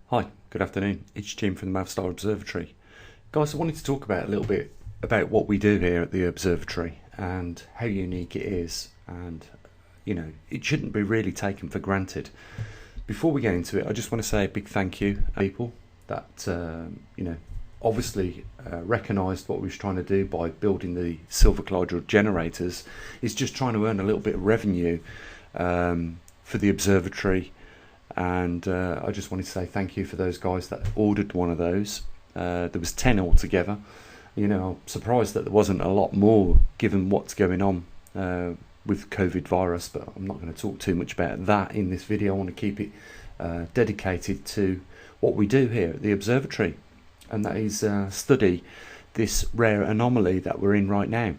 Hi, good afternoon. It's Jim from the maverickstar Observatory. Guys, I wanted to talk about a little bit about what we do here at the Observatory and how unique it is, and it shouldn't be really taken for granted. Before we get into it, I just want to say a big thank you to people that obviously recognised what we was trying to do by building the silver colloidal generators. Is just trying to earn a little bit of revenue for the Observatory. And I just wanted to say thank you for those guys that ordered one of those. There was 10 altogether. I'm surprised that there wasn't a lot more given what's going on with COVID virus, but I'm not going to talk too much about that in this video. I want to keep it dedicated to what we do here at the Observatory, and that is study this rare anomaly that we're in right now.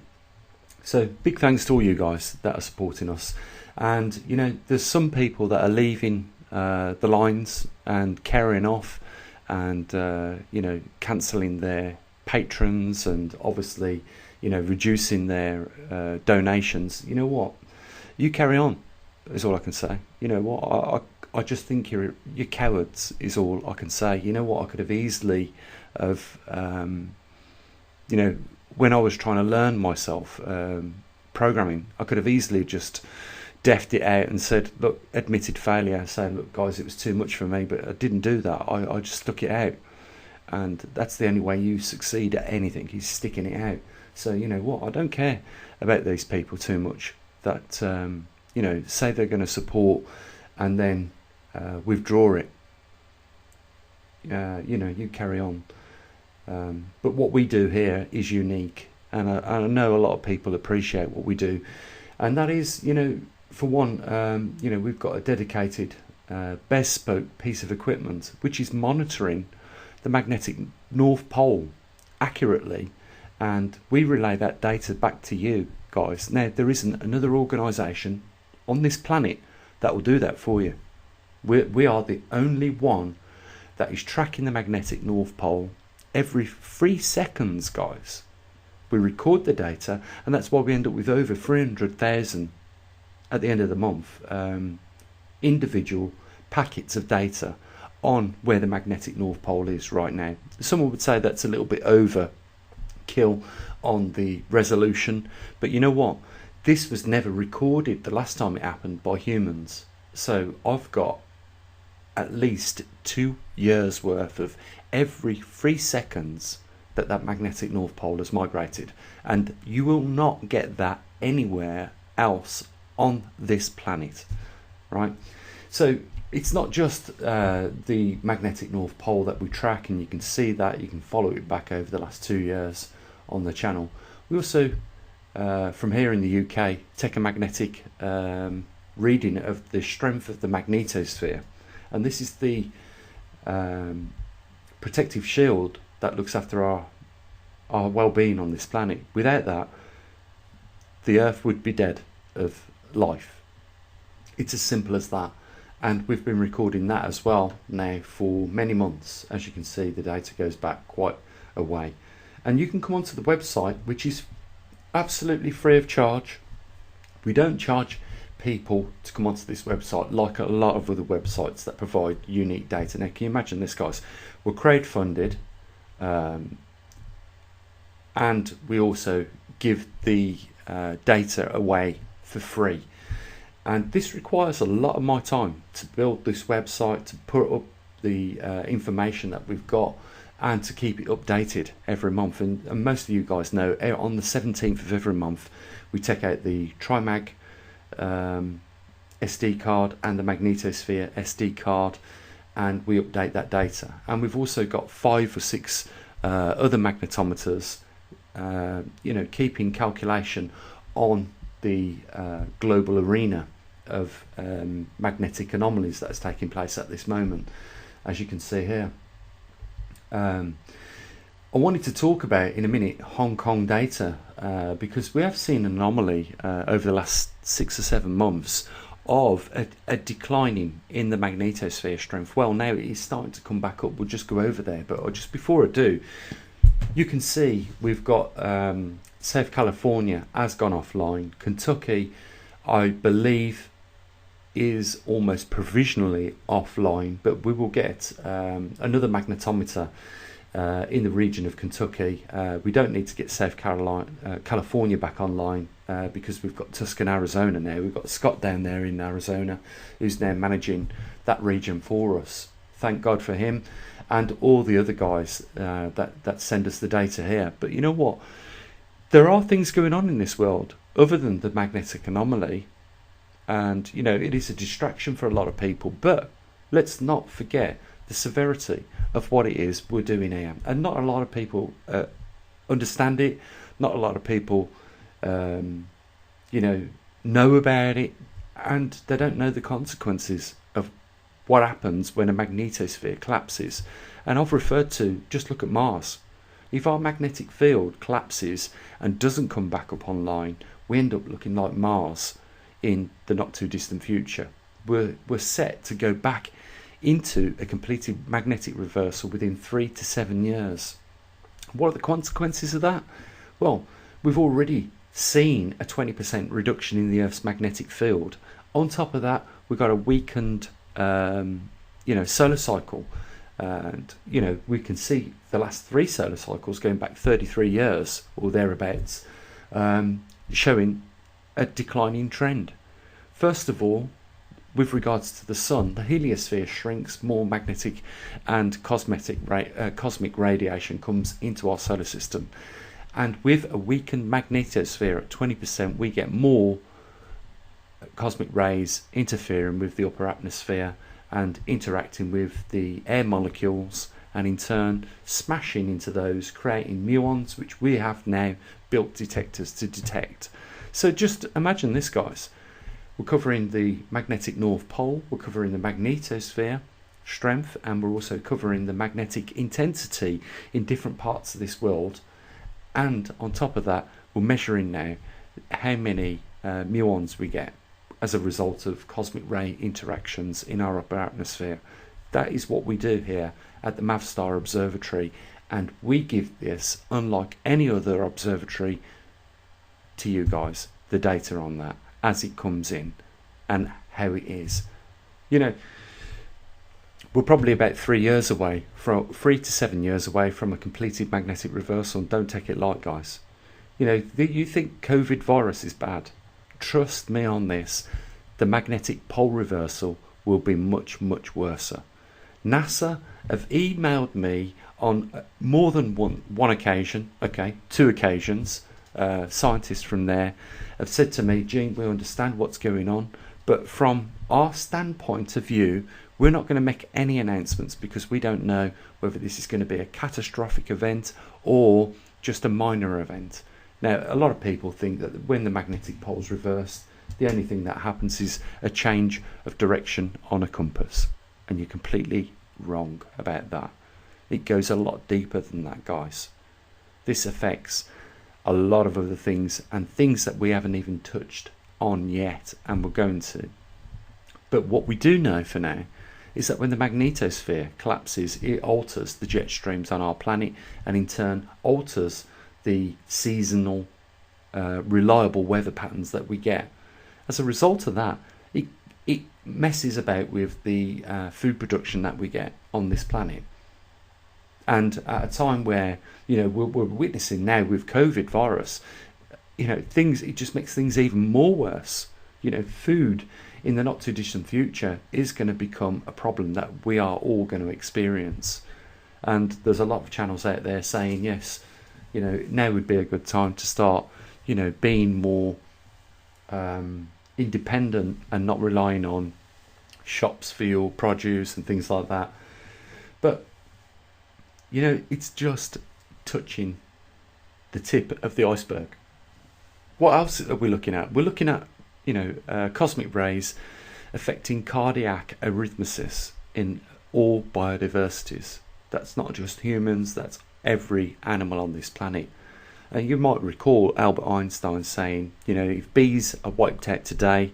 So big thanks to all you guys that are supporting us. And there's some people that are leaving the lines and carrying off and cancelling their patrons and obviously reducing their donations. You know what, you carry on is all I can say. You know what, I just think you're cowards is all I can say. You know what, I could have easily of when I was trying to learn myself programming, I could have easily just deft it out and said, look, admitted failure, saying, look guys, it was too much for me, but I didn't do that. I just stuck it out, and that's the only way you succeed at anything, is sticking it out. So you know what, I don't care about these people too much that say they're going to support and then withdraw it. You carry on. But what we do here is unique, and I know a lot of people appreciate what we do, and that is, for one, we've got a dedicated bespoke piece of equipment which is monitoring the magnetic North Pole accurately, and we relay that data back to you guys. Now, there isn't another organisation on this planet that will do that for you. We are the only one that is tracking the magnetic North Pole every 3 seconds, guys. We record the data, and that's why we end up with over 300,000 at the end of the month, individual packets of data on where the magnetic North Pole is right now. Someone would say that's a little bit overkill on the resolution, but you know what? This was never recorded the last time it happened by humans. So I've got at least 2 years worth of every 3 seconds that magnetic North Pole has migrated, and you will not get that anywhere else on this planet, right? So it's not just the magnetic North Pole that we track, and you can see that, you can follow it back over the last 2 years on the channel. We also from here in the UK take a magnetic reading of the strength of the magnetosphere, and this is the protective shield that looks after our well-being on this planet. Without that, the Earth would be dead of life. It's as simple as that, and we've been recording that as well now for many months. As you can see, the data goes back quite a way, and you can come onto the website, which is absolutely free of charge. We don't charge people to come onto this website like a lot of other websites that provide unique data. Now, can you imagine this, guys? We're crowdfunded, and we also give the data away for free, and this requires a lot of my time to build this website, to put up the information that we've got, and to keep it updated every month. And most of you guys know, on the 17th of every month we take out the Trimag SD card and the magnetosphere SD card, and we update that data. And we've also got 5 or 6 other magnetometers keeping calculation on the global arena of magnetic anomalies that is taking place at this moment, as you can see here. I wanted to talk about in a minute Hong Kong data, because we have seen an anomaly over the last 6 or 7 months of a declining in the magnetosphere strength. Well, now it is starting to come back up. We'll just go over there, but just before I do, you can see we've got South California has gone offline. Kentucky, I believe, is almost provisionally offline, but we will get another magnetometer in the region of Kentucky. We don't need to get California back online because we've got Tucson, Arizona now. We've got Scott down there in Arizona who's now managing that region for us. Thank God for him and all the other guys that send us the data here. But you know what? There are things going on in this world other than the magnetic anomaly. And, you know, it is a distraction for a lot of people. But let's not forget the severity of what it is we're doing here. And not a lot of people understand it. Not a lot of people, know about it. And they don't know the consequences of what happens when a magnetosphere collapses. And I've referred to, just look at Mars. If our magnetic field collapses and doesn't come back up online, we end up looking like Mars in the not too distant future. We're set to go back into a completed magnetic reversal within 3 to 7 years. What are the consequences of that? Well, we've already seen a 20% reduction in the Earth's magnetic field. On top of that, we've got a weakened solar cycle. And, you know, we can see the last 3 solar cycles going back 33 years or thereabouts, showing a declining trend. First of all, with regards to the sun, the heliosphere shrinks, more magnetic and cosmic radiation comes into our solar system. And with a weakened magnetosphere at 20%, we get more cosmic rays interfering with the upper atmosphere and interacting with the air molecules, and in turn smashing into those, creating muons, which we have now built detectors to detect. So just imagine this, guys. We're covering the magnetic North Pole, we're covering the magnetosphere strength, and we're also covering the magnetic intensity in different parts of this world. And on top of that, we're measuring now how many muons we get as a result of cosmic ray interactions in our upper atmosphere. That is what we do here at the maverickstar Observatory, and we give this, unlike any other observatory, to you guys, the data on that as it comes in and how it is. You know, we're probably about 3 years away, from 3 to 7 years away from a completed magnetic reversal. Don't take it light, guys. You know, you think COVID virus is bad. Trust me on this. The magnetic pole reversal will be much, much worse. NASA have emailed me on more than one occasion, 2 occasions. Scientists from there have said to me, Gene, we understand what's going on, but from our standpoint of view, we're not going to make any announcements because we don't know whether this is going to be a catastrophic event or just a minor event. Now, a lot of people think that when the magnetic pole's reversed, the only thing that happens is a change of direction on a compass, and you're completely wrong about that. It goes a lot deeper than that, guys. This affects a lot of other things, and things that we haven't even touched on yet, and we're going to. But what we do know for now is that when the magnetosphere collapses, it alters the jet streams on our planet, and in turn alters the seasonal reliable weather patterns that we get. As a result of that, it messes about with the food production that we get on this planet. And at a time where, you know, we're witnessing now with COVID virus, you know, it just makes things even more worse. You know, food in the not too distant future is going to become a problem that we are all going to experience. And there's a lot of channels out there saying, yes, you know, now would be a good time to start, you know, being more independent and not relying on shops for your produce and things like that. But you know, it's just touching the tip of the iceberg. What else are we looking at? We're looking at, you know, cosmic rays affecting cardiac arrhythmias in all biodiversities. That's not just humans, that's every animal on this planet. And you might recall Albert Einstein saying, you know, if bees are wiped out today,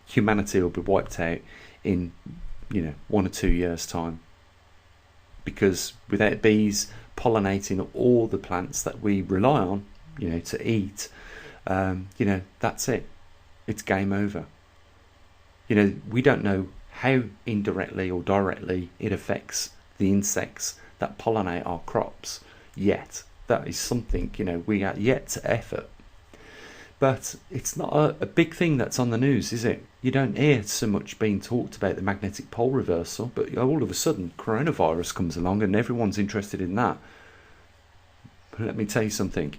humanity will be wiped out in, you know, 1 or 2 years' time. Because without bees pollinating all the plants that we rely on, you know, to eat, you know, that's it. It's game over. You know, we don't know how indirectly or directly it affects the insects that pollinate our crops yet. That is something, you know, we are yet to effort. But it's not a big thing that's on the news, is it? You don't hear so much being talked about the magnetic pole reversal, but all of a sudden coronavirus comes along and everyone's interested in that. But let me tell you something.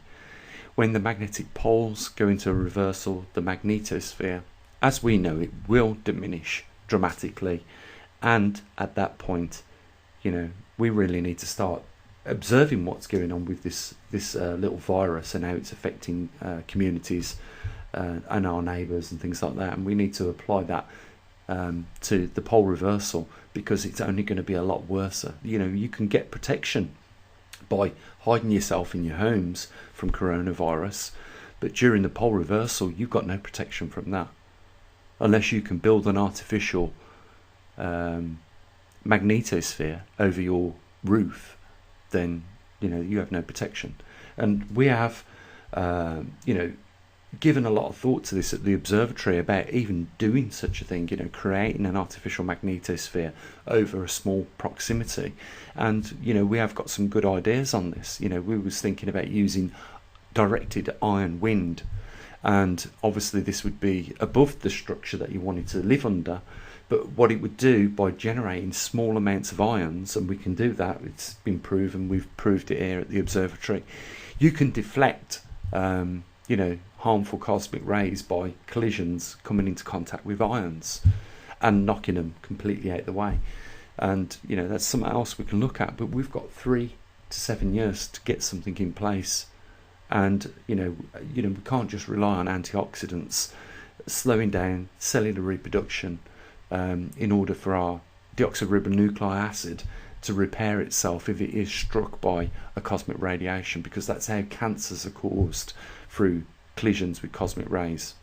When the magnetic poles go into a reversal, the magnetosphere, as we know it, will diminish dramatically. And at that point, you know, we really need to start observing what's going on with this little virus and how it's affecting communities and our neighbours and things like that. And we need to apply that to the pole reversal, because it's only going to be a lot worse. You know, you can get protection by hiding yourself in your homes from coronavirus, but during the pole reversal you've got no protection from that unless you can build an artificial magnetosphere over your roof. Then, you know, you have no protection. And we have you know, given a lot of thought to this at the Observatory about even doing such a thing, you know, creating an artificial magnetosphere over a small proximity. And, you know, we have got some good ideas on this. You know, we was thinking about using directed ion wind, and obviously this would be above the structure that you wanted to live under. But what it would do by generating small amounts of ions, and we can do that, it's been proven, we've proved it here at the Observatory, you can deflect you know, harmful cosmic rays by collisions coming into contact with ions and knocking them completely out the way. And, you know, that's something else we can look at, but we've got 3 to 7 years to get something in place. And, you know, we can't just rely on antioxidants slowing down cellular reproduction in order for our deoxyribonucleic acid to repair itself if it is struck by a cosmic radiation, because that's how cancers are caused, through collisions with cosmic rays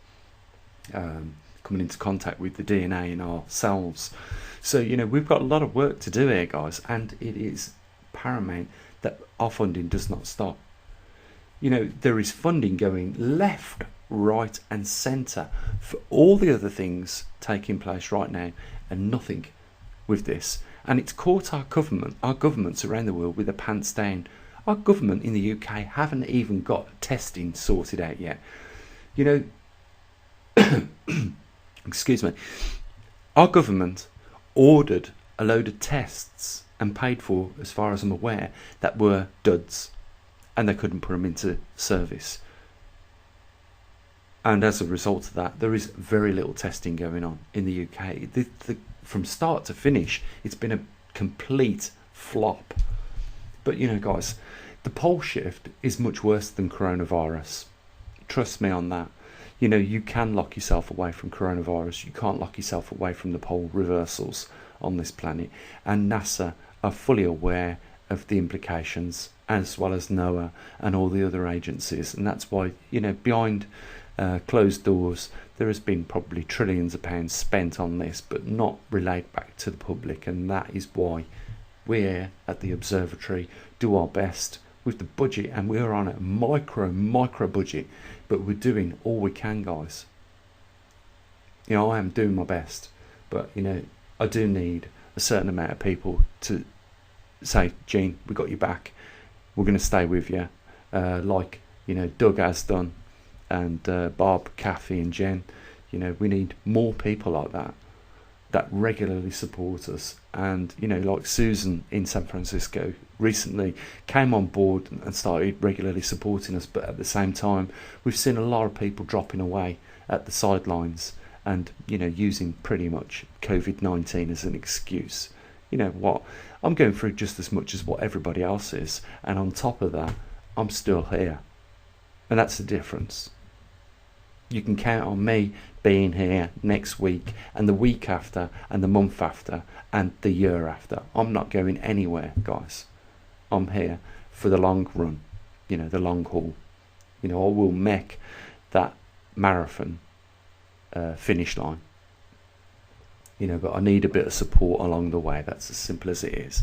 coming into contact with the DNA in our cells. So, you know, we've got a lot of work to do here, guys, and it is paramount that our funding does not stop. You know, there is funding going left, right and centre for all the other things taking place right now, and nothing with this. And it's caught our governments around the world with their pants down. Our government in the UK haven't even got testing sorted out yet. You know, excuse me, our government ordered a load of tests and paid for, as far as I'm aware, that were duds, and they couldn't put them into service. And as a result of that, there is very little testing going on in the UK. From start to finish, it's been a complete flop. But, you know, guys, the pole shift is much worse than coronavirus. Trust me on that. You know, you can lock yourself away from coronavirus. You can't lock yourself away from the pole reversals on this planet. And NASA are fully aware of the implications, as well as NOAA and all the other agencies. And that's why, you know, behind closed doors, there has been probably trillions of pounds spent on this, but not relayed back to the public. And that is why we here at the Observatory do our best with the budget, and we're on a micro budget, but we're doing all we can, guys. You know, I am doing my best, but, you know, I do need a certain amount of people to say, Gene, we got your back, we're going to stay with you, like, you know, Doug has done, and Bob, Kathy and Jen. You know, we need more people like that regularly support us. And, you know, like Susan in San Francisco recently came on board and started regularly supporting us, but at the same time we've seen a lot of people dropping away at the sidelines and, you know, using pretty much COVID-19 as an excuse. You know what, I'm going through just as much as what everybody else is, and on top of that I'm still here, and that's the difference. You can count on me being here next week and the week after and the month after and the year after. I'm not going anywhere, guys. I'm here for the long run, you know, the long haul. You know, I will make that marathon finish line. You know, but I need a bit of support along the way. That's as simple as it is.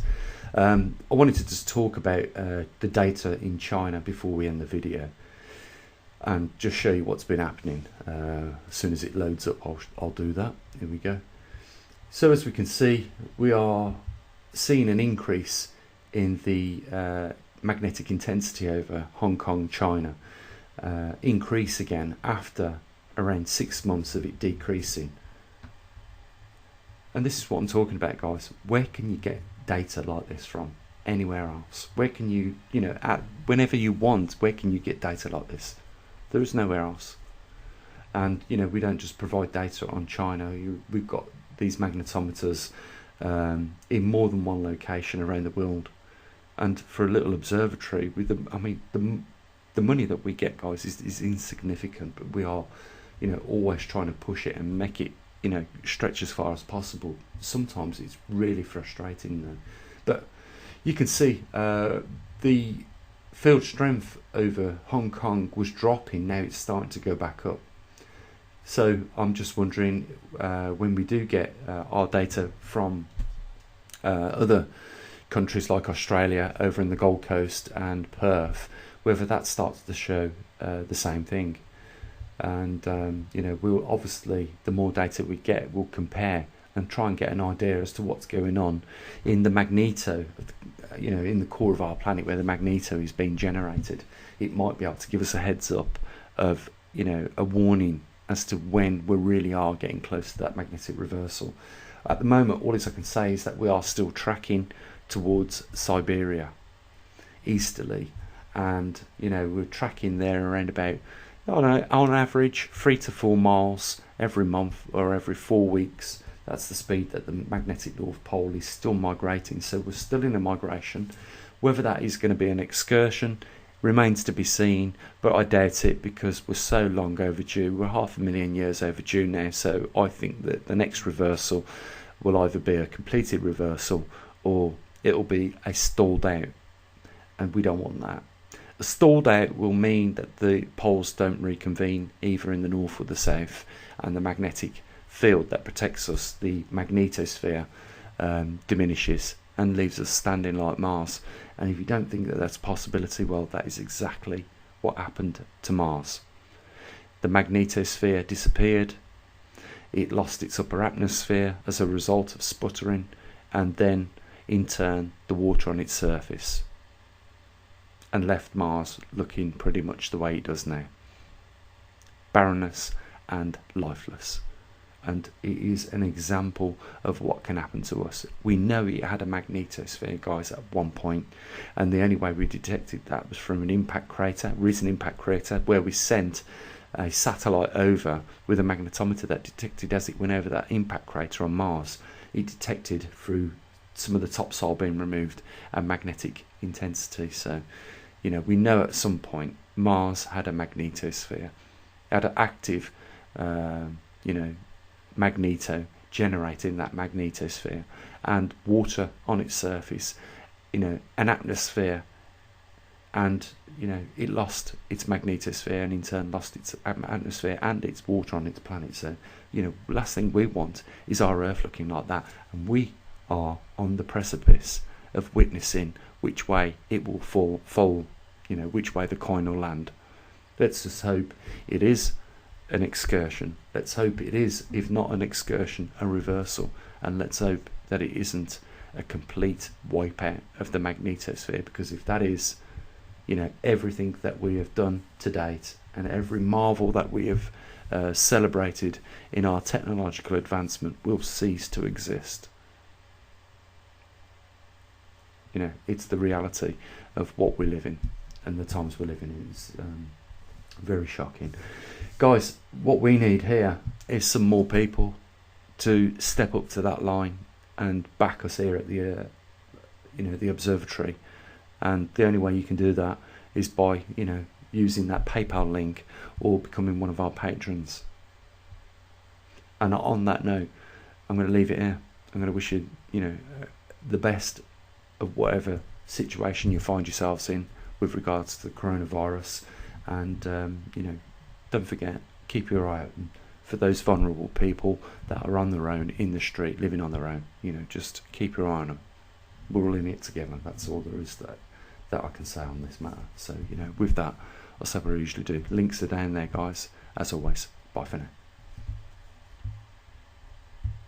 I wanted to just talk about the data in China before we end the video. and just show you what's been happening. As soon as it loads up, I'll do that. Here we go. So as we can see, we are seeing an increase in the magnetic intensity over Hong Kong, China, increase again after around 6 months of it decreasing. And this is what I'm talking about, guys. Where can you get data like this from? Anywhere else? Where can you, whenever you want, where can you get data like this? There is nowhere else. And we don't just provide data on China. We've got these magnetometers in more than one location around the world. And for a little observatory, with the money that we get, guys, is insignificant. But we are, always trying to push it and make it, stretch as far as possible. Sometimes it's really frustrating, though. But you can see the field strength over Hong Kong was dropping. Now it's starting to go back up. So I'm just wondering, when we do get our data from other countries like Australia over in the Gold Coast and Perth, whether that starts to show the same thing. And we'll obviously, the more data we get, we'll compare and try and get an idea as to what's going on in the magneto, in the core of our planet where the magneto is being generated. It might be able to give us a heads up of, a warning as to when we really are getting close to that magnetic reversal. At the moment, all I can say is that we are still tracking towards Siberia easterly, and we're tracking there around about, on average 3 to 4 miles every month or every 4 weeks. That's the speed that the magnetic North Pole is still migrating. So we're still in a migration. Whether that is going to be an excursion remains to be seen, but I doubt it, because we're so long overdue. We're 500,000 years overdue now. So I think that the next reversal will either be a completed reversal or it'll be a stalled out, and we don't want that. A stalled out will mean that the poles don't reconvene either in the north or the south, and the magnetic field that protects us, the magnetosphere, diminishes and leaves us standing like Mars. And if you don't think that that's a possibility, well, that is exactly what happened to Mars. The magnetosphere disappeared, it lost its upper atmosphere as a result of sputtering, and then in turn the water on its surface, and left Mars looking pretty much the way it does now. Barrenness and lifeless. And it is an example of what can happen to us. We know it had a magnetosphere, guys, at one point, and the only way we detected that was from an impact crater, recent impact crater, where we sent a satellite over with a magnetometer that detected, as it went over that impact crater on Mars, it detected through some of the topsoil being removed a magnetic intensity. So we know at some point Mars had a magnetosphere, had an active magneto generating that magnetosphere, and water on its surface, an atmosphere, and it lost its magnetosphere, and in turn lost its atmosphere and its water on its planet. So last thing we want is our Earth looking like that, and we are on the precipice of witnessing which way it will fall, which way the coin will land. Let's just hope it is an excursion. Let's hope it is, if not an excursion, a reversal, and let's hope that it isn't a complete wipeout of the magnetosphere, because if that is, everything that we have done to date and every marvel that we have celebrated in our technological advancement will cease to exist. It's the reality of what we live in and the times we're living in. It's very shocking. Guys, what we need here is some more people to step up to that line and back us here at the the observatory. And the only way you can do that is by using that PayPal link or becoming one of our patrons. And on that note, I'm going to leave it here. I'm going to wish you the best of whatever situation you find yourselves in with regards to the coronavirus, and don't forget, keep your eye open for those vulnerable people that are on their own in the street, living on their own. Just keep your eye on them. We're all in it together. That's all there is that I can say on this matter. So with that, I'll say what I usually do. Links are down there, guys. As always, bye for now.